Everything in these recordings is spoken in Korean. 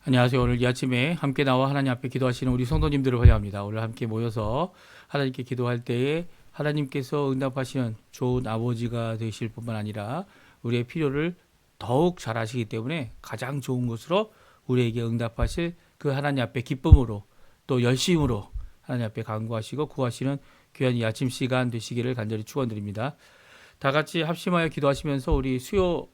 안녕하세요. 오늘 이 아침에 함께 나와 하나님 앞에 기도하시는 우리 성도님들을 환영합니다. 오늘 함께 모여서 하나님께 기도할 때에 하나님께서 응답하시는 좋은 아버지가 되실 뿐만 아니라 우리의 필요를 더욱 잘 아시기 때문에 가장 좋은 것으로 우리에게 응답하실 그 하나님 앞에 기쁨으로 또 열심으로 하나님 앞에 간구하시고 구하시는 귀한 이 아침 시간 되시기를 간절히 축원드립니다. 다 같이 합심하여 기도하시면서 우리 수요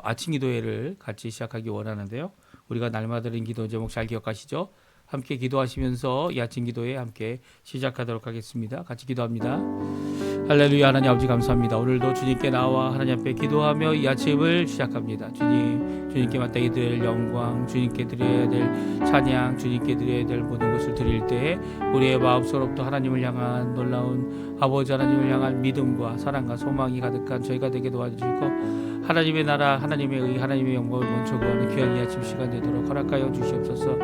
아침 기도회를 같이 시작하기 원하는데요. 우리가 날마다 드린 기도 제목 잘 기억하시죠? 함께 기도하시면서 이 아침 기도회 함께 시작하도록 하겠습니다. 같이 기도합니다. 할렐루야. 하나님 아버지 감사합니다. 오늘도 주님께 나와 하나님 앞에 기도하며 이 아침을 시작합니다. 주님께 마땅히 드릴 영광, 주님께 드려야 될 찬양, 주님께 드려야 될 모든 것을 드릴 때 우리의 마음속으로부터 하나님을 향한 놀라운 아버지 하나님을 향한 믿음과 사랑과 소망이 가득한 저희가 되게 도와주시고 하나님의 나라, 하나님의 의, 하나님의 영광을 먼저 구하는 귀한 이 아침 시간 되도록 허락하여 주시옵소서.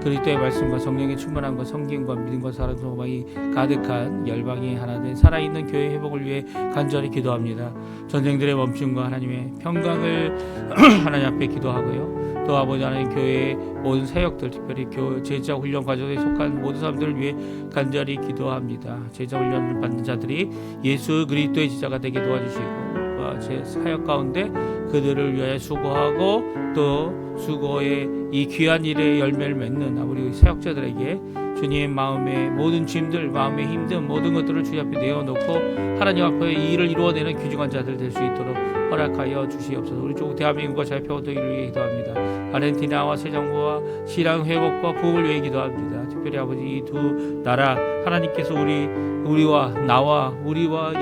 그리스도의 말씀과 성령의 충만함과 성김과 믿음과 사랑 소망이 가득한 열방이 하나 된 살아있는 교회 회복을 위해 간절히 기도합니다. 전쟁들의 멈춤과 하나님의 평강을 하나님 앞에 기도하고요. 또 아버지 하나님 교회의 모든 사역들, 특별히 제자 훈련 과정에 속한 모든 사람들을 위해 간절히 기도합니다. 제자 훈련을 받는 자들이 예수 그리스도의 제자가 되게 도와주시고 제 사역 가운데 그들을 위하여 수고하고 또 수고의 이 귀한 일의 열매를 맺는 우리 사역자들에게 주님 마음의 모든 짐들, 마음의 힘든 모든 것들을 주님 앞에 내어놓고 하나님 앞에 이 일을 이루어내는 귀중한 자들 될 수 있도록 허락하여 주시옵소서. 우리 쪽 대한민국과 자유평화통일을 위해 기도합니다. 아르헨티나와 새 정부와 신앙 회복과 부흥을 위해 기도합니다. 특별히 아버지 이 두 나라 하나님께서 우리와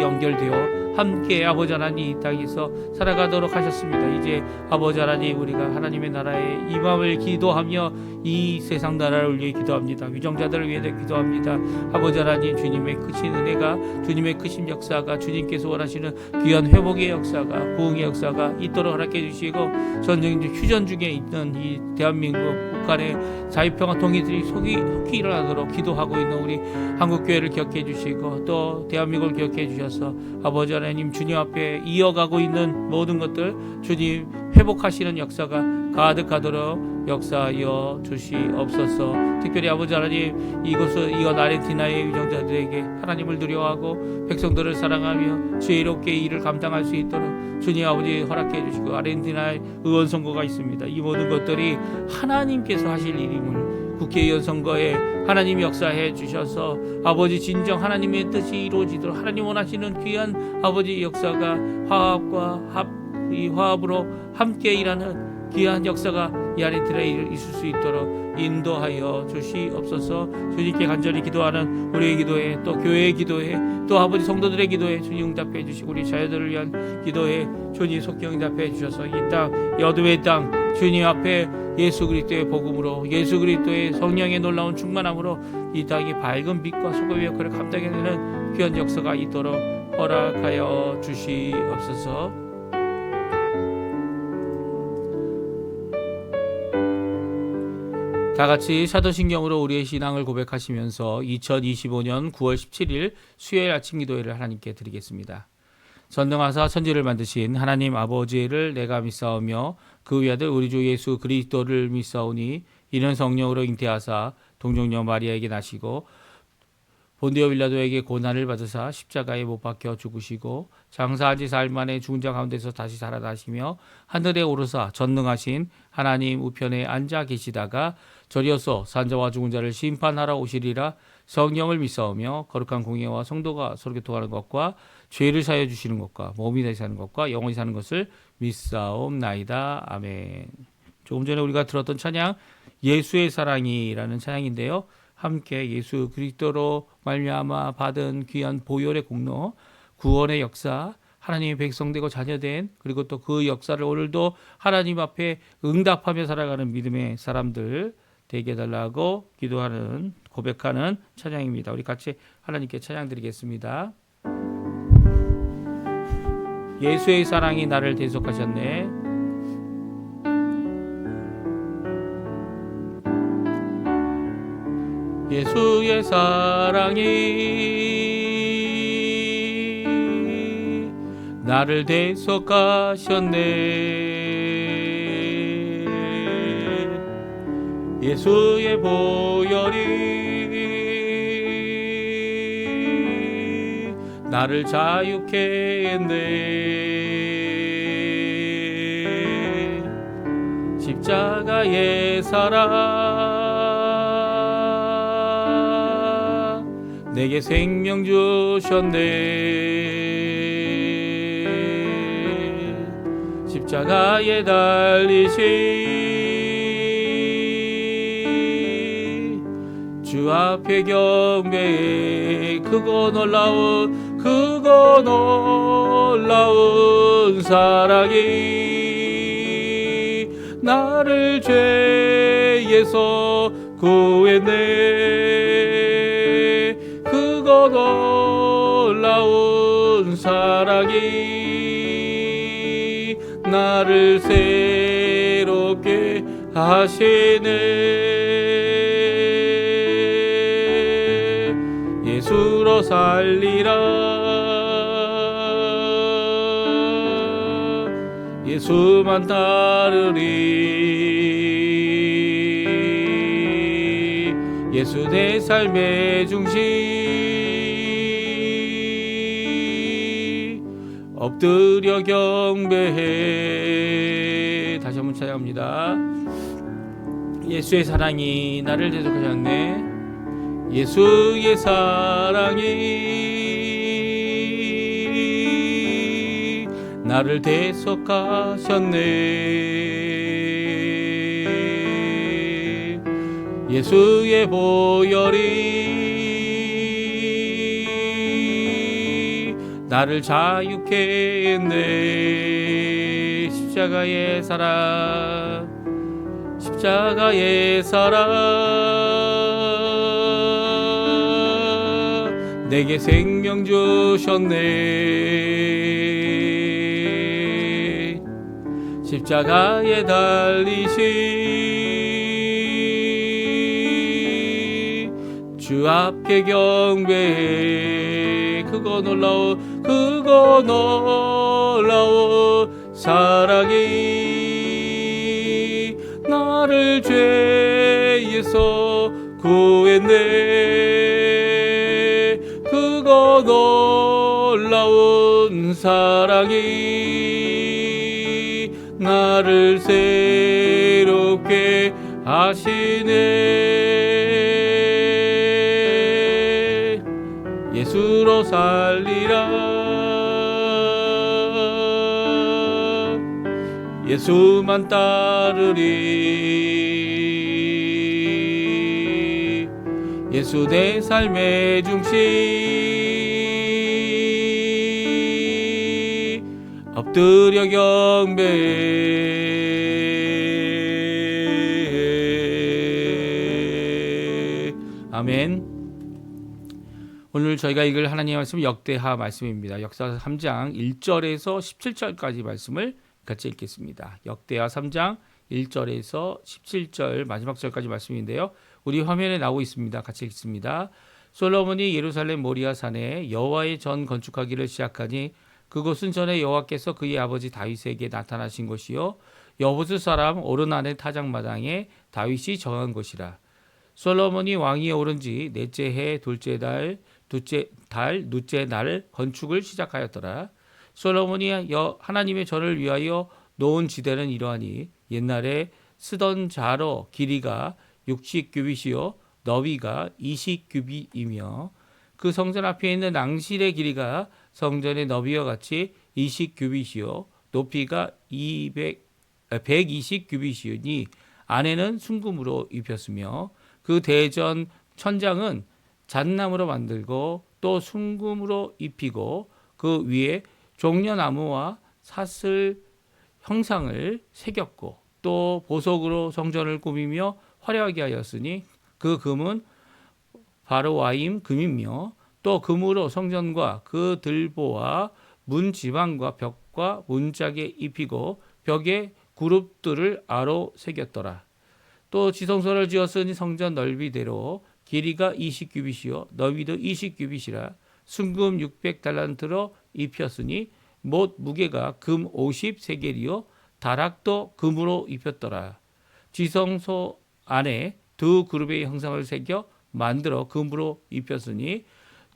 연결되어 함께 아버지 하나님 이 땅에서 살아가도록 하셨습니다. 이제 아버지 하나님 우리가 하나님의 나라에 임함을 기도하며 이 세상 나라를 위해 기도합니다. 위정자들을 위해 기도합니다. 아버지 하나님 주님의 크신 은혜가 주님의 크신 역사가 주님께서 원하시는 귀한 회복의 역사가 부흥의 역사가 있도록 허락해 주시고 전쟁 휴전 중에 있는 이 대한민국 북한의 자유평화 통일들이 속히 일어나도록 기도하고 있는 우리 한국교회를 기억해 주시고 또 대한민국을 기억해 주셔서 아버지 하나님 주님 앞에 이어가고 있는 모든 것들 주님 회복하시는 역사가 가득하도록 역사하여 주시옵소서. 특별히 아버지 하나님 이것 아르헨티나의 위정자들에게 하나님을 두려워하고 백성들을 사랑하며 지혜롭게 일을 감당할 수 있도록 주님 아버지 허락해 주시고 아르헨티나의 의원 선거가 있습니다. 이 모든 것들이 하나님께서 하실 일임을 국회의원 선거에 하나님 역사해 주셔서 아버지 진정 하나님의 뜻이 이루어지도록 하나님 원하시는 귀한 아버지 역사가 화합으로 함께 일하는 귀한 역사가 이 아르헨티나에 있을 수 있도록 인도하여 주시옵소서. 주님께 간절히 기도하는 우리의 기도에 또 교회의 기도에 또 아버지 성도들의 기도에 주님 응답해 주시고 우리 자녀들을 위한 기도에 주님 속히 응답해 주셔서 이 땅 어둠의 땅 주님 앞에 예수 그리스도의 복음으로 예수 그리스도의 성령의 놀라운 충만함으로 이 땅이 밝은 빛과 소금의 역할을 감당해내는 귀한 역사가 있도록 허락하여 주시옵소서. 다 같이 사도신경으로 우리의 신앙을 고백하시면서 2025년 9월 17일 수요일 아침 기도회를 하나님께 드리겠습니다. 전능하사 천지를 만드신 하나님 아버지를 내가 믿사오며 그 위아들 우리 주 예수 그리스도를 믿사오니 이는 성령으로 잉태하사 동정녀 마리아에게 나시고 본디오 빌라도에게 고난을 받으사 십자가에 못 박혀 죽으시고 장사한 지 사흘 만에 죽은 자 가운데서 다시 살아나시며 하늘에 오르사 전능하신 하나님 우편에 앉아 계시다가 저리어서 산자와 죽은 자를 심판하러 오시리라. 성령을 믿사오며 거룩한 공예와 성도가 서로 교통하는 것과 죄를 사하여 주시는 것과 몸이 다시 사는 것과 영원히 사는 것을 믿사옵나이다. 아멘. 조금 전에 우리가 들었던 찬양 예수의 사랑이라는 찬양인데요. 함께 예수 그리스도로 말미암아 받은 귀한 보혈의 공로, 구원의 역사, 하나님의 백성되고 자녀된 그리고 또 그 역사를 오늘도 하나님 앞에 응답하며 살아가는 믿음의 사람들 되게 해달라고 기도하는 고백하는 찬양입니다. 우리 같이 하나님께 찬양 드리겠습니다. 예수의 사랑이 나를 대속하셨네. 예수의 사랑이 나를 대속하셨네. 예수의 보혈이 나를 자유케 했네. 십자가의 사랑 내게 생명 주셨네. 십자가에 달리신 주 앞에 경배해 크고 놀라운 사랑이 나를 죄에서 구했네. 크고 놀라운 사랑이 나를 새롭게 하시네. 예수로 살리라. 예수만 따르리. 예수 내 삶의 중심. 엎드려 경배해. 다시 한번 찬양합니다. 예수의 사랑이 나를 대속하셨네. 예수의 사랑이 나를 대속하셨네. 예수의 보혈이 나를 자유케 했네. 십자가의 사랑 내게 생명 주셨네. 십자가에 달리신 주 앞에 경배해. 크고 놀라운 사랑이 나를 죄에서 구했네. 크고 놀라운 사랑이 나를 새롭게 하시네. 예수로 살리라. 예수만 따르리. 예수 내 삶의 중심. 엎드려 경배해. 아멘. 오늘 저희가 읽을 하나님의 말씀은 역대하 말씀입니다. 역사 3장 1절에서 17절까지 말씀을 같이 읽겠습니다. 역대하 3장 1절에서 17절 마지막 절까지 말씀인데요. 우리 화면에 나오고 있습니다. 같이 읽습니다. 솔로몬이 예루살렘 모리아 산에 여호와의 전 건축하기를 시작하니 그곳은 전에 여호와께서 그의 아버지 다윗에게 나타나신 곳이요 여부스 사람 오르난의 타작마당에 다윗이 정한 곳이라. 솔로몬이 왕위에 오른 지 넷째 해 둘째 달 둘째 날 건축을 시작하였더라. 솔로몬이 하나님의 전을 위하여 놓은 지대는 이러하니 옛날에 쓰던 자로 길이가 60규빗이요 너비가 20규빗이며 그 성전 앞에 있는 낭실의 길이가 성전의 너비와 같이 20규빗이요 높이가 120규빗이니 안에는 순금으로 입혔으며 그 대전 천장은 잣나무로 만들고 또 순금으로 입히고 그 위에 종려나무와 사슬 형상을 새겼고 또 보석으로 성전을 꾸미며 화려하게 하였으니 그 금은 바로와임 금이며 또 금으로 성전과 그 들보와 문 지방과 벽과 문짝에 입히고 벽에 그룹들을 아로 새겼더라. 또 지성소를 지었으니 성전 넓이대로 길이가 20규빗이요 너비도 20규빗이라 순금 600달란트로 입혔으니 못 무게가 금 50세겔이요 다락도 금으로 입혔더라. 지성소 안에 두 그룹의 형상을 새겨 만들어 금으로 입혔으니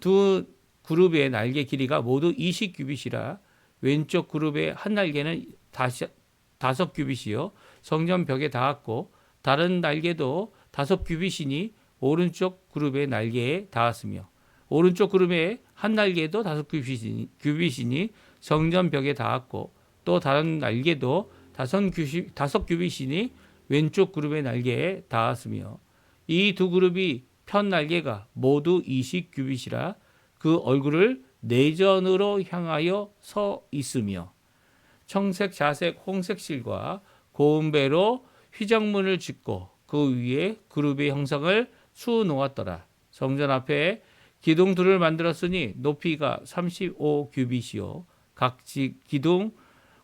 두 그룹의 날개 길이가 모두 20규빗이라 왼쪽 그룹의 한 날개는 5규빗이요 성전 벽에 닿았고 다른 날개도 5규빗이니 오른쪽 그룹의 날개에 닿았으며 오른쪽 그룹의 한 날개도 5규빗이니 성전 벽에 닿았고 또 다른 날개도 5규빗이니 왼쪽 그룹의 날개에 닿았으며 이 두 그룹이 편 날개가 모두 20규빗이라 그 얼굴을 내전으로 향하여 서 있으며 청색, 자색, 홍색 실과 고운 배로 휘장문을 짓고 그 위에 그룹의 형상을 수놓았더라. 성전 앞에 기둥 둘을 만들었으니 높이가 35규빗이요 각 기둥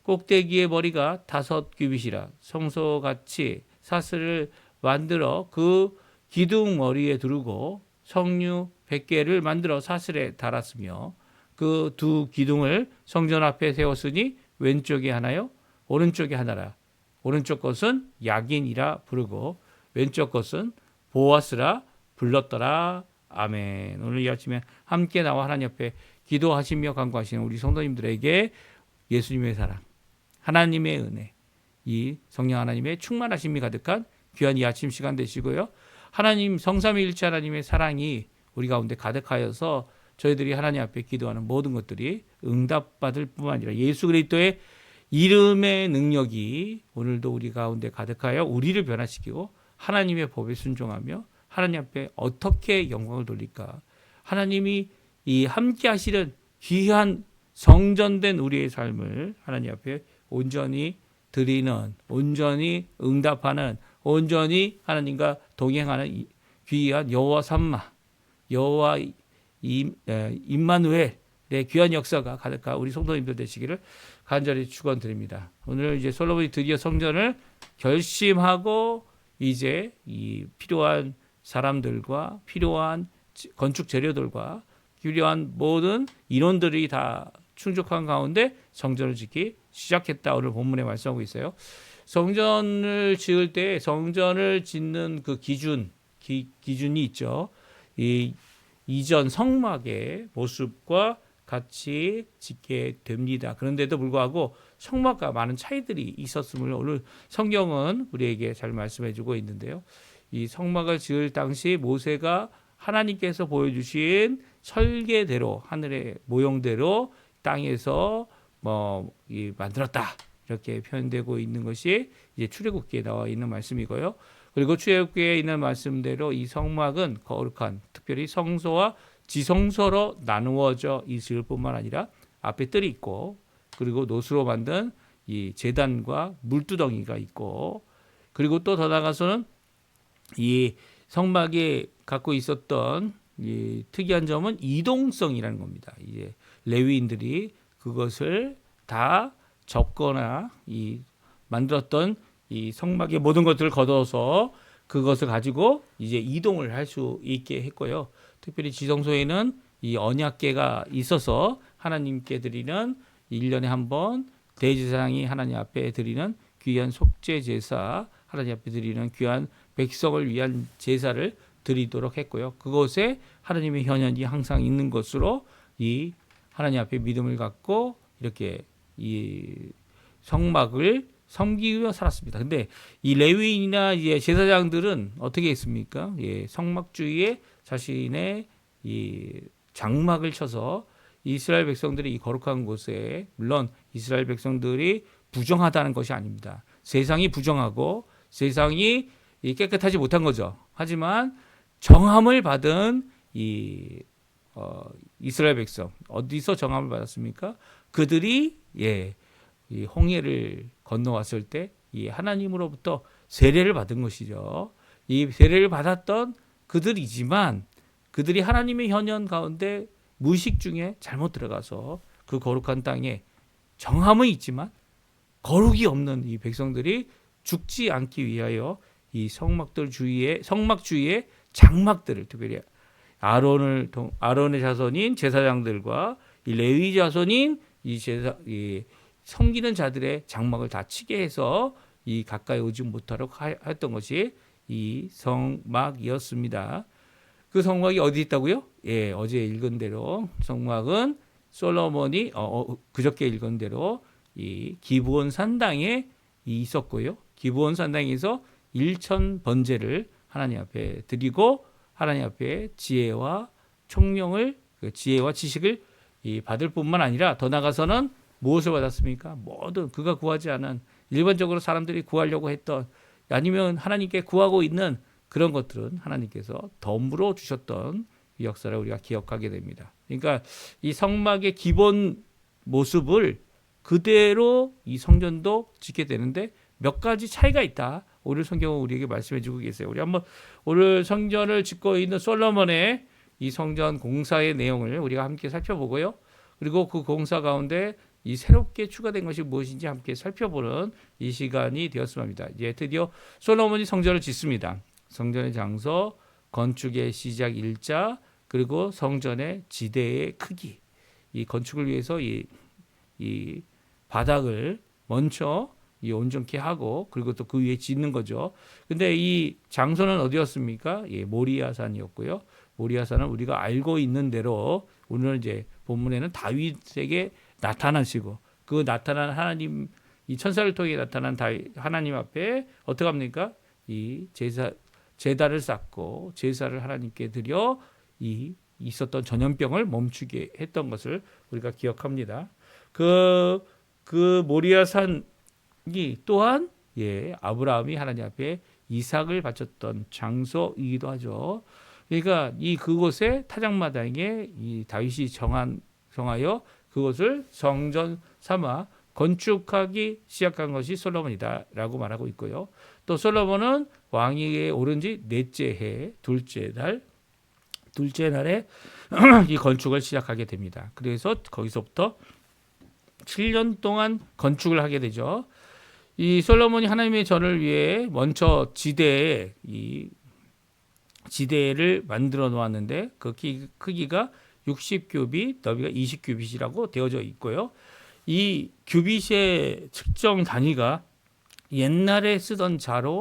꼭대기의 머리가 5규빗이라 성소같이 사슬을 만들어 그 기둥 머리에 두르고 석류 100개를 만들어 사슬에 달았으며 그 두 기둥을 성전 앞에 세웠으니 왼쪽에 하나요 오른쪽에 하나라. 오른쪽 것은 야긴이라 부르고 왼쪽 것은 보아스라 불렀더라. 아멘. 오늘 이 아침에 함께 나와 하나님 앞에 기도하시며 간구하시는 우리 성도님들에게 예수님의 사랑, 하나님의 은혜, 이 성령 하나님의 충만하심이 가득한 귀한 이 아침 시간 되시고요. 하나님 성삼위일체 하나님의 사랑이 우리 가운데 가득하여서 저희들이 하나님 앞에 기도하는 모든 것들이 응답받을 뿐만 아니라 예수 그리스도의 이름의 능력이 오늘도 우리 가운데 가득하여 우리를 변화시키고 하나님의 법에 순종하며 하나님 앞에 어떻게 영광을 돌릴까? 하나님이 이 함께 하시는 귀한 성전된 우리의 삶을 하나님 앞에 온전히 드리는, 온전히 응답하는, 온전히 하나님과 동행하는 귀한 여호와 삼마, 여호와 임마누엘의 귀한 역사가 가득한 우리 성도님들 되시기를 간절히 축원드립니다. 오늘 이제 솔로몬이 드디어 성전을 결심하고 이제 이 필요한 사람들과 필요한 건축 재료들과 필요한 모든 인원들이 다 충족한 가운데 성전을 짓기 시작했다. 오늘 본문에 말씀하고 있어요. 성전을 지을 때 성전을 짓는 그 기준이 있죠. 이 이전 성막의 모습과 같이 짓게 됩니다. 그런데도 불구하고 성막과 많은 차이들이 있었음을 오늘 성경은 우리에게 잘 말씀해주고 있는데요. 이 성막을 지을 당시 모세가 하나님께서 보여주신 설계대로 하늘의 모형대로 땅에서 만들었다 이렇게 표현되고 있는 것이 이제 출애굽기에 나와 있는 말씀이고요. 그리고 출애굽기에 있는 말씀대로 이 성막은 거룩한 특별히 성소와 지성소로 나누어져 있을 뿐만 아니라 앞에 뜰이 있고 그리고 노수로 만든 이 제단과 물두덩이가 있고 그리고 또 더 나아가서는 이 성막이 갖고 있었던 이 특이한 점은 이동성이라는 겁니다. 이제 레위인들이 그것을 다 접거나 이 만들었던 이 성막의 모든 것들을 걷어서 그것을 가지고 이제 이동을 할 수 있게 했고요. 특별히 지성소에는 이 언약궤가 있어서 하나님께 드리는 1년에 한 번 대제사장이 하나님 앞에 드리는 귀한 속죄 제사, 하나님 앞에 드리는 귀한 백성을 위한 제사를 드리도록 했고요. 그곳에 하나님의 현현이 항상 있는 것으로 이 하나님 앞에 믿음을 갖고 이렇게 이 성막을 섬기며 살았습니다. 근데 이 레위인이나 이제 제사장들은 어떻게 했습니까? 예, 성막주의에 자신의 이 장막을 쳐서 이스라엘 백성들이 이 거룩한 곳에 물론 이스라엘 백성들이 부정하다는 것이 아닙니다. 세상이 부정하고 세상이 깨끗하지 못한 거죠. 하지만 정함을 받은 이 이스라엘 백성 어디서 정함을 받았습니까? 그들이 이 홍해를 건너왔을 때 이 하나님으로부터 세례를 받은 것이죠. 이 세례를 받았던 그들이지만 그들이 하나님의 현현 가운데 무의식 중에 잘못 들어가서 그 거룩한 땅에 정함은 있지만 거룩이 없는 이 백성들이 죽지 않기 위하여 이 성막 주위에 장막들을 특별히 아론의 자손인 제사장들과 이 레위 자손인 이 섬기는 자들의 장막을 다 치게 해서 이 가까이 오지 못하도록 했던 것이 이 성막이었습니다. 그 성막이 어디 있다고요? 예, 어제 읽은 대로 성막은 솔로몬이 그저께 읽은 대로 이 기브온 산당에 있었고요. 기브온 산당에서 1천 번제를 하나님 앞에 드리고 하나님 앞에 지혜와 총명을 그 지혜와 지식을 받을 뿐만 아니라 더 나가서는 무엇을 받았습니까? 모든 그가 구하지 않은 일반적으로 사람들이 구하려고 했던 아니면 하나님께 구하고 있는 그런 것들은 하나님께서 덤으로 주셨던 역사를 우리가 기억하게 됩니다. 그러니까 이 성막의 기본 모습을 그대로 이 성전도 짓게 되는데 몇 가지 차이가 있다. 오늘 성경은 우리에게 말씀해 주고 계세요. 우리 한번 오늘 성전을 짓고 있는 솔로몬의 이 성전 공사의 내용을 우리가 함께 살펴보고요. 그리고 그 공사 가운데 이 새롭게 추가된 것이 무엇인지 함께 살펴보는 이 시간이 되었으면 합니다. 이제 드디어 솔로몬이 성전을 짓습니다. 성전의 장소, 건축의 시작 일자, 그리고 성전의 지대의 크기. 이 건축을 위해서 이 바닥을 먼저 온전케 하고 그리고 또 그 위에 짓는 거죠. 근데 이 장소는 어디였습니까? 예, 모리아산이었고요. 모리아산은 우리가 알고 있는 대로 오늘 이제 본문에는 다윗에게 나타나시고 그 나타난 하나님 이 천사를 통해 나타난 하나님 앞에 어떻게 합니까? 이 제단을 쌓고 제사를 하나님께 드려 이 있었던 전염병을 멈추게 했던 것을 우리가 기억합니다. 그 모리아산이 또한 아브라함이 하나님 앞에 이삭을 바쳤던 장소이기도 하죠. 그러니까 그곳에 타작마당에 이 다윗이 정하여 그것을 성전 삼아 건축하기 시작한 것이 솔로몬이다라고 말하고 있고요. 또 솔로몬은 왕위에 오른 지 넷째 해 둘째 날에 이 건축을 시작하게 됩니다. 그래서 거기서부터 7년 동안 건축을 하게 되죠. 이 솔로몬이 하나님의 전을 위해 먼저 지대를 만들어 놓았는데 그 크기가 60규빗, 너비가 20규빗이라고 되어져 있고요. 이 규빗의 측정 단위가 옛날에 쓰던 자가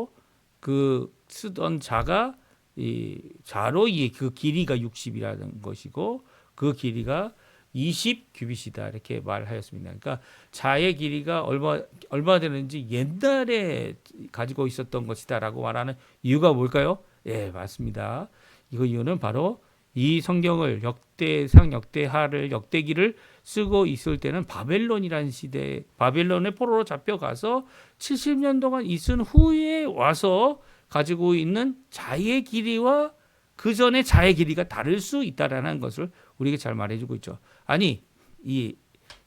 이 자로의 그 길이가 60이라는 것이고 그 길이가 20규빗이다 이렇게 말하였습니다. 그러니까 자의 길이가 얼마 되는지 옛날에 가지고 있었던 것이다라고 말하는 이유가 뭘까요? 예, 맞습니다. 이유는 바로 이 성경을 역대하를 역대기를 쓰고 있을 때는 바벨론이라는 시대, 바벨론의 포로로 잡혀가서 70년 동안 있은 후에 와서 가지고 있는 자의 길이와 그 전에 자의 길이가 다를 수 있다라는 것을 우리에게 잘 말해주고 있죠. 아니, 이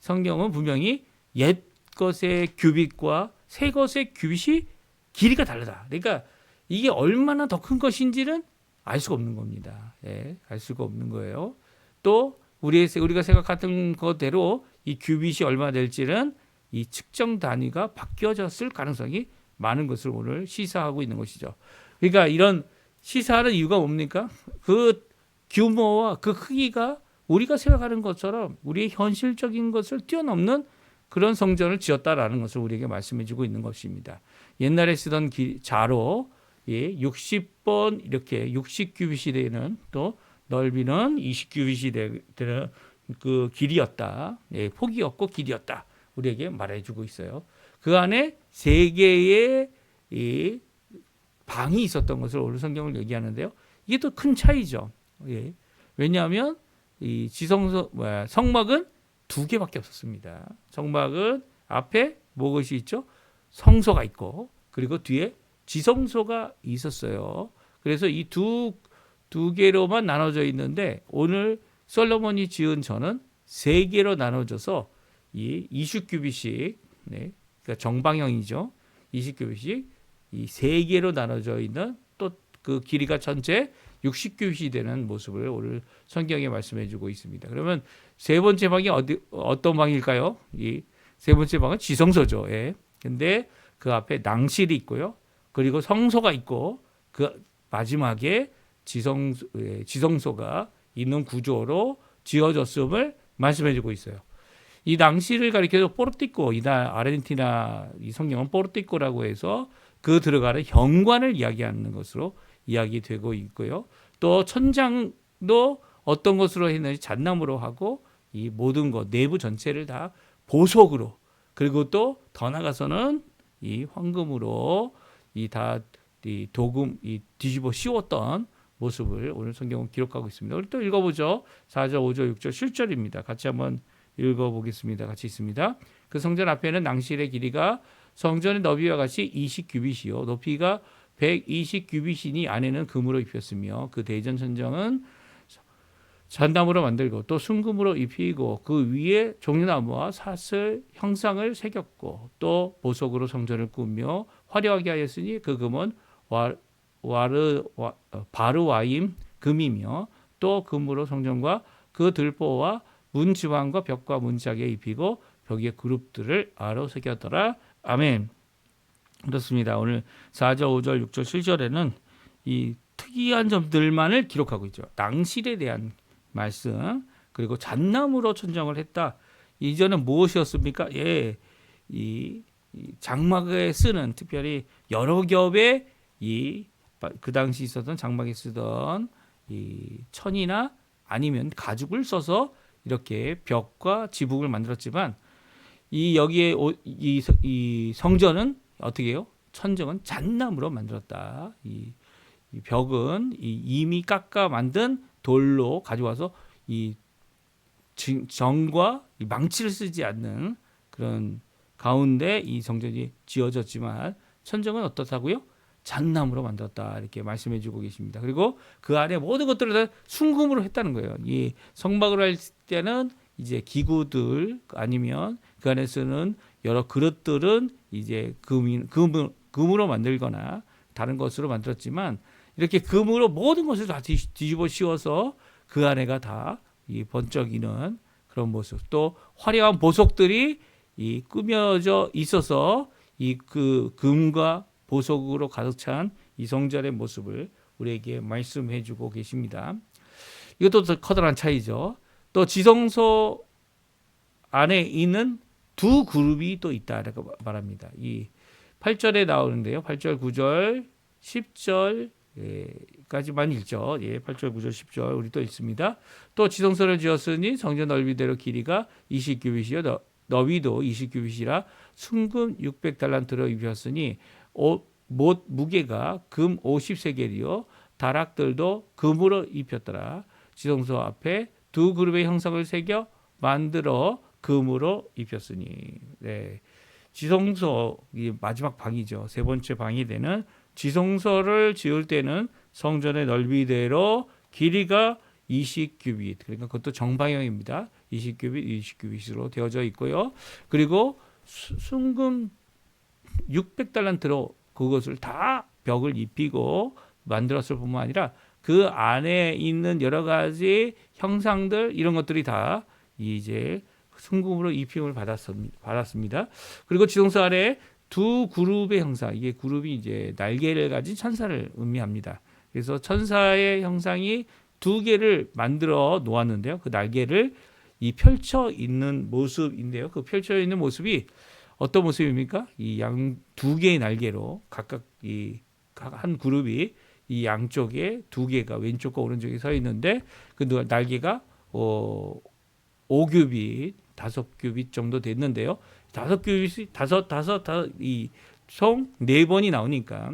성경은 분명히 옛 것의 규빗과 새 것의 규빗이 길이가 다르다. 그러니까 이게 얼마나 더 큰 것인지는 알 수가 없는 겁니다. 예, 알 수가 없는 거예요. 또 우리가 생각하던 것대로 이 규빗이 얼마 될지는 이 측정 단위가 바뀌어졌을 가능성이 많은 것을 오늘 시사하고 있는 것이죠. 그러니까 이런 시사하는 이유가 뭡니까? 그 규모와 그 크기가 우리가 생각하는 것처럼 우리의 현실적인 것을 뛰어넘는 그런 성전을 지었다라는 것을 우리에게 말씀해주고 있는 것입니다. 옛날에 쓰던 자로 60번 이렇게 60규빗이 되는 또 넓이는 20규빗이 되는 그 길이었다. 폭이었고 길이었다. 우리에게 말해주고 있어요. 그 안에 3개의 이 방이 있었던 것을 오늘 성경을 얘기하는데요. 이게 또 큰 차이죠. 왜냐하면 이 성막은 2개밖에 없었습니다. 성막은 앞에 무엇이 있죠? 성소가 있고 그리고 뒤에 지성소가 있었어요. 그래서 이 두 개로만 나눠져 있는데 오늘 솔로몬이 지은 전은 3개로 나눠져서 이 20규빗씩 그러니까 정방형이죠. 20규빗씩 이 3개로 나눠져 있는 또 그 길이가 전체 60규빗이 되는 모습을 오늘 성경에 말씀해 주고 있습니다. 그러면 세 번째 방이 어떤 방일까요? 이 세 번째 방은 지성소죠. 근데 그 앞에 낭실이 있고요. 그리고 성소가 있고 그 마지막에 지성소가 있는 구조로 지어졌음을 말씀해 주고 있어요. 이 낭실을 가리켜서 포르티코, 이날 아르헨티나 이 성경은 포르티코라고 해서 그 들어가는 현관을 이야기하는 것으로 이야기되고 있고요. 또 천장도 어떤 것으로 했는지 잣나무로 하고 이 모든 것 내부 전체를 다 보석으로 그리고 또 더 나가서는 이 황금으로 이 도금 이 뒤집어 씌웠던 모습을 오늘 성경은 기록하고 있습니다. 우리 또 읽어보죠. 4절, 5절, 6절, 7절입니다. 같이 한번 읽어보겠습니다. 같이 있습니다. 그 성전 앞에는 낭실의 길이가 성전의 너비와 같이 20규빗이요 높이가 120규빗이니 안에는 금으로 입혔으며 그 대전 천정은 잣나무로 만들고 또 순금으로 입히고 그 위에 종려나무와 사슬 형상을 새겼고 또 보석으로 성전을 꾸며 화려하게 하였으니 그 금은 바르와임 금이며 또 금으로 성전과 그 들보와 문 지방과 벽과 문짝에 입히고 벽에 그룹들을 아로 새겼더라. 아멘. 그렇습니다. 오늘 4절, 5절, 6절, 7절에는 이 특이한 점들만을 기록하고 있죠. 낭실에 대한 말씀 그리고 잣나무로 천정을 했다. 이전은 무엇이었습니까? 예, 이 장막에 쓰는 특별히 여러 겹의 그 당시 있었던 장막에 쓰던 이 천이나 아니면 가죽을 써서 이렇게 벽과 지붕을 만들었지만 여기에 이 성전은 어떻게 해요? 천정은 잣나무로 만들었다. 이 벽은 이미 깎아 만든 돌로 가져와서 이 정과 망치를 쓰지 않는 그런 가운데 이 성전이 지어졌지만 천정은 어떻다고요? 잣나무로 만들었다 이렇게 말씀해주고 계십니다. 그리고 그 안에 모든 것들을 다 순금으로 했다는 거예요. 이 성막을 할 때는 이제 기구들 아니면 그 안에 쓰는 여러 그릇들은 이제 금으로 만들거나 다른 것으로 만들었지만 이렇게 금으로 모든 것을 다 뒤집어 씌워서 그 안에가 다 이 번쩍이는 그런 모습 또 화려한 보석들이 이 꾸며져 있어서 이 그 금과 보석으로 가득 찬 이 성전의 모습을 우리에게 말씀해주고 계십니다. 이것도 더 커다란 차이죠. 또 지성소 안에 있는 두 그룹이 또 있다라고 말합니다. 이 8절에 나오는데요. 8절, 9절, 10절 까지만 읽죠. 예, 8절, 9절, 10절 우리 또 있습니다. 또 지성소를 지었으니 성전 넓이대로 길이가 20규빗이요 너비도 20규빗이라 순금 600달란트로 입혔으니 못 무게가 금 50세겔이요 다락들도 금으로 입혔더라. 지성소 앞에 두 그룹의 형상을 새겨 만들어 금으로 입혔으니. 네. 지성소 마지막 방이죠. 세 번째 방이 되는 지성소를 지을 때는 성전의 넓이대로 길이가 20규빗 그러니까 그것도 정방형입니다. 20규빗, 20규빗으로 되어져 있고요. 그리고 순금 600달란트로 그것을 다 벽을 입히고 만들었을 뿐만 아니라 그 안에 있는 여러 가지 형상들 이런 것들이 다 이제 순금으로 입힘을 받았습니다. 그리고 지성소 아래 두 그룹의 형상, 이게 그룹이 이제 날개를 가진 천사를 의미합니다. 그래서 천사의 형상이 두 개를 만들어 놓았는데요. 그 날개를 이 펼쳐 있는 모습인데요. 그 펼쳐 있는 모습이 어떤 모습입니까? 이 두 개의 날개로 각각 한 그룹이 이 양쪽에 두 개가 왼쪽과 오른쪽에 서 있는데 그 날개가 5규빗, 5규빗 정도 됐는데요. 5규빗이 총 4번이 나오니까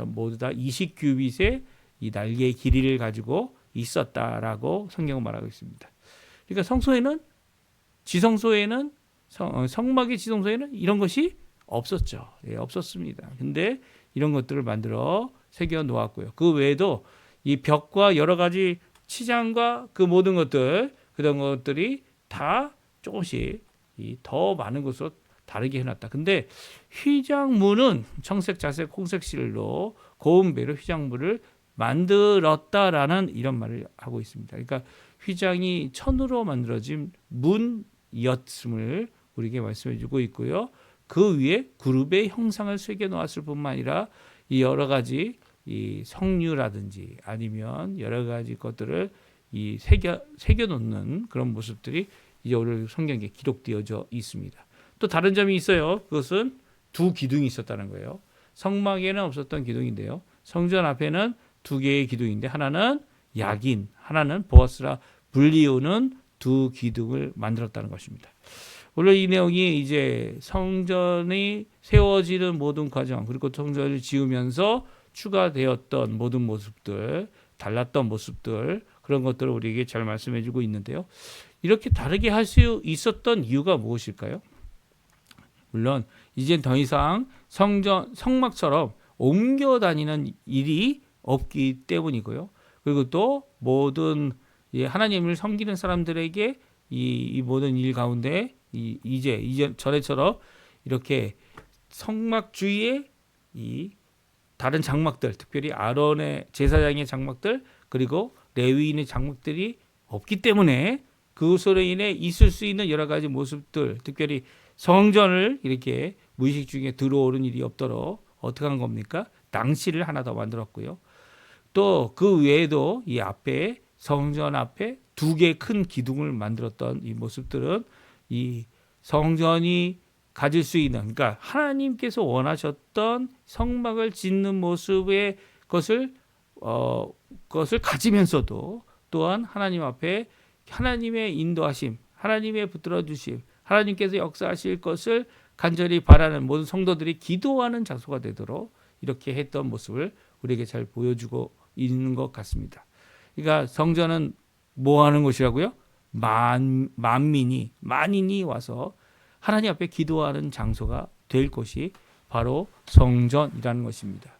모두 다 20규빗의 이 날개의 길이를 가지고 있었다라고 성경은 말하고 있습니다. 그러니까 지성소에는 성막의 지성소에는 이런 것이 없었죠. 예, 없었습니다. 근데 이런 것들을 만들어 새겨 놓았고요. 그 외에도 이 벽과 여러 가지 치장과 그 모든 것들 그런 것들이 다 조금씩 더 많은 것으로 다르게 해놨다. 근데 휘장문은 청색, 자색, 홍색 실로 고운 배로 휘장문을 만들었다라는 이런 말을 하고 있습니다. 그러니까 휘장이 천으로 만들어진 문이었음을 우리에게 말씀해주고 있고요. 그 위에 그룹의 형상을 새겨 놓았을 뿐만 아니라 이 여러 가지 이 성류라든지 아니면 여러 가지 것들을 새겨 놓는 그런 모습들이 이제 오늘 성경에 기록되어져 있습니다. 또 다른 점이 있어요. 그것은 두 기둥이 있었다는 거예요. 성막에는 없었던 기둥인데요. 성전 앞에는 두 개의 기둥인데 하나는 야긴, 하나는 보아스라 불리우는 두 기둥을 만들었다는 것입니다. 물론 이 내용이 이제 성전이 세워지는 모든 과정, 그리고 성전을 지으면서 추가되었던 모든 모습들, 달랐던 모습들, 그런 것들을 우리에게 잘 말씀해 주고 있는데요. 이렇게 다르게 할 수 있었던 이유가 무엇일까요? 물론 이젠 더 이상 성막처럼 옮겨 다니는 일이 없기 때문이고요. 그리고 또 모든 하나님을 섬기는 사람들에게 이 모든 일 가운데 이제 전에처럼 이렇게 성막 주위에 이 다른 장막들, 특별히 아론의 제사장의 장막들, 그리고 레위인의 장막들이 없기 때문에 그것으로 인해 있을 수 있는 여러 가지 모습들, 특별히 성전을 이렇게 무의식 중에 들어오는 일이 없도록 어떻게 한 겁니까? 낭실을 하나 더 만들었고요. 또 그 외에도 이 앞에 성전 앞에 두 개의 큰 기둥을 만들었던 이 모습들은 이 성전이 가질 수 있는, 그러니까 하나님께서 원하셨던 성막을 짓는 모습의 것을 가지면서도 또한 하나님 앞에 하나님의 인도하심, 하나님의 붙들어 주심, 하나님께서 역사하실 것을 간절히 바라는 모든 성도들이 기도하는 장소가 되도록 이렇게 했던 모습을 우리에게 잘 보여주고 있는 것 같습니다. 그러니까 성전은 뭐 하는 곳이라고요? 만인이 와서 하나님 앞에 기도하는 장소가 될 곳이 바로 성전이라는 것입니다.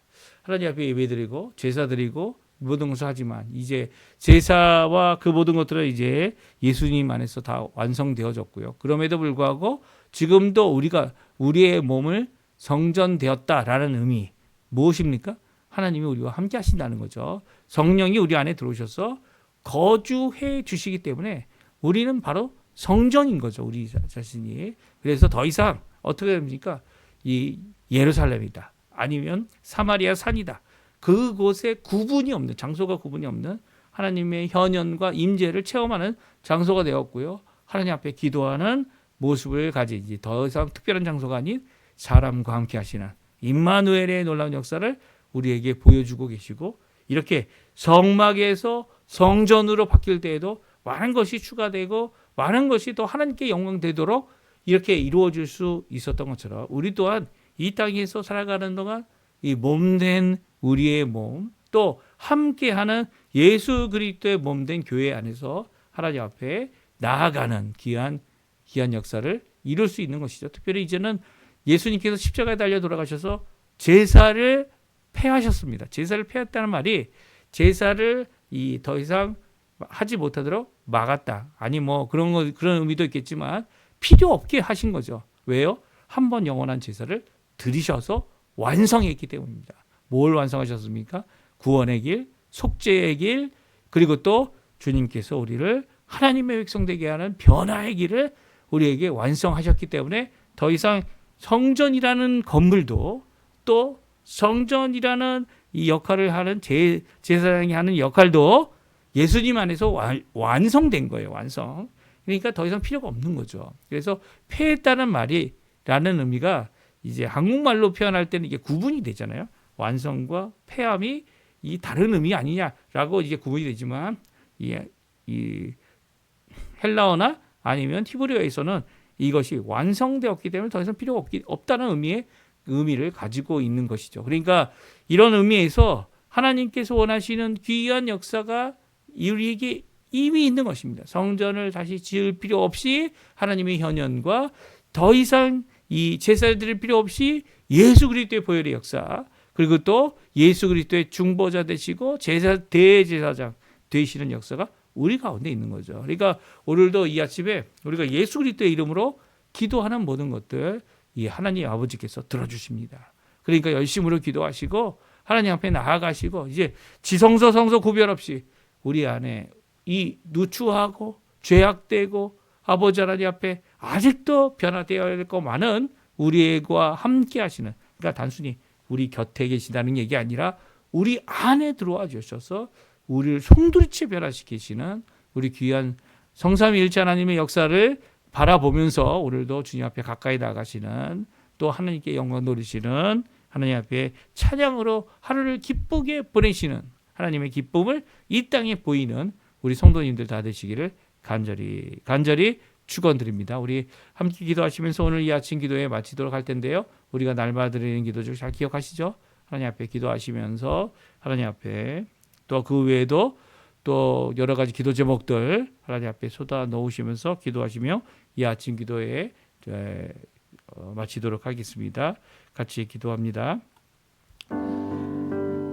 하나님 앞에 예배드리고 제사드리고 모든 것을 하지만 이제 제사와 그 모든 것들은 이제 예수님 안에서 다 완성되어졌고요. 그럼에도 불구하고 지금도 우리가 우리의 몸을 성전되었다라는 의미 무엇입니까? 하나님이 우리와 함께 하신다는 거죠. 성령이 우리 안에 들어오셔서 거주해 주시기 때문에 우리는 바로 성전인 거죠. 우리 자신이. 그래서 더 이상 어떻게 됩니까? 이 예루살렘이다. 아니면 사마리아 산이다. 그곳에 구분이 없는, 장소가 구분이 없는 하나님의 현현과 임재를 체험하는 장소가 되었고요. 하나님 앞에 기도하는 모습을 가진, 이제 더 이상 특별한 장소가 아닌 사람과 함께 하시는 임마누엘의 놀라운 역사를 우리에게 보여주고 계시고, 이렇게 성막에서 성전으로 바뀔 때에도 많은 것이 추가되고 많은 것이 또 하나님께 영광되도록 이렇게 이루어질 수 있었던 것처럼 우리 또한 이 땅에서 살아가는 동안 이 몸된 우리의 몸, 또 함께하는 예수 그리스도의 몸된 교회 안에서 하나님 앞에 나아가는 귀한 역사를 이룰 수 있는 것이죠. 특별히 이제는 예수님께서 십자가에 달려 돌아가셔서 제사를 폐하셨습니다. 제사를 폐했다는 말이 제사를 더 이상 하지 못하도록 막았다. 아니 뭐 그런 의미도 있겠지만 필요 없게 하신 거죠. 왜요? 한 번 영원한 제사를 드리셔서 완성했기 때문입니다. 뭘 완성하셨습니까? 구원의 길, 속죄의 길, 그리고 또 주님께서 우리를 하나님의 백성되게 하는 변화의 길을 우리에게 완성하셨기 때문에 더 이상 성전이라는 건물도 또 성전이라는 이 역할을 하는 제사장이 하는 역할도 예수님 안에서 완성된 거예요. 완성. 그러니까 더 이상 필요가 없는 거죠. 그래서 폐했다는 말이라는 의미가 이제 한국말로 표현할 때는 이게 구분이 되잖아요. 완성과 폐함이 이 다른 의미 아니냐라고 이제 구분이 되지만 이 헬라어나 아니면 히브리어에서는 이것이 완성되었기 때문에 더 이상 필요가 없다는 의미를 가지고 있는 것이죠. 그러니까 이런 의미에서 하나님께서 원하시는 귀한 역사가 우리에게 이미 있는 것입니다. 성전을 다시 지을 필요 없이 하나님의 현현과 더 이상 이 제사를 드릴 필요 없이 예수 그리스도의 보혈의 역사, 그리고 또 예수 그리스도의 중보자 되시고 대제사장 되시는 역사가 우리 가운데 있는 거죠. 그러니까 오늘도 이 아침에 우리가 예수 그리스도의 이름으로 기도하는 모든 것들 이 하나님 아버지께서 들어주십니다. 그러니까 열심으로 기도하시고 하나님 앞에 나아가시고 이제 지성소 성소 구별 없이 우리 안에 이 누추하고 죄악되고 아버지 하나님 앞에 아직도 변화되어야 될 거 많은 우리와 함께 하시는, 그러니까 단순히 우리 곁에 계신다는 얘기 아니라 우리 안에 들어와 주셔서 우리를 송두리째 변화시키시는 우리 귀한 성삼위일체 하나님의 역사를 바라보면서 오늘도 주님 앞에 가까이 나가시는, 또 하나님께 영광 돌리시는 하나님 앞에 찬양으로 하루를 기쁘게 보내시는 하나님의 기쁨을 이 땅에 보이는 우리 성도님들 다 되시기를 간절히 축원드립니다. 우리 함께 기도하시면서 오늘 이 아침 기도에 마치도록 할 텐데요. 우리가 날마다 드리는 기도를 잘 기억하시죠? 하나님 앞에 기도하시면서 하나님 앞에 또 그 외에도 또 여러 가지 기도 제목들 하나님 앞에 쏟아 놓으시면서 기도하시며 이 아침 기도에 마치도록 하겠습니다. 같이 기도합니다.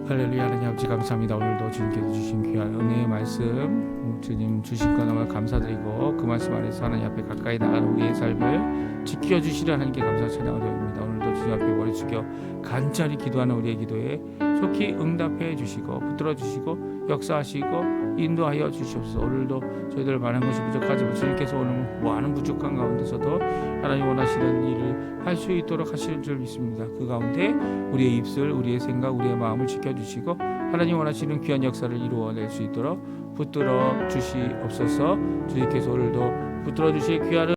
할렐루야. 하나님 아버지 감사합니다. 오늘도 주님께서 주신 귀한 은혜의 말씀 주님 주신 것 너무 감사드리고 그 말씀 안에서 하나님 앞에 가까이 나가는 우리의 삶을 지켜주시려 하나님께 감사 찬양을 드립니다. 오늘도 주님 앞에 머리 숙여 간절히 기도하는 우리의 기도에 속히 응답해 주시고 붙들어 주시고 역사하시고 인도하여 주시옵소서. 오늘도 저희들 많은 것이 부족하지만 주님께서 오늘 많은 부족한 가운데서도 하나님 원하시는 일을 할 수 있도록 하시는 줄 믿습니다. 그 가운데 우리의 입술, 우리의 생각, 우리의 마음을 지켜주시고 하나님 원하시는 귀한 역사를 이루어낼 수 있도록 붙들어 주시옵소서. 주님께서 오늘도 붙들어 주실 귀한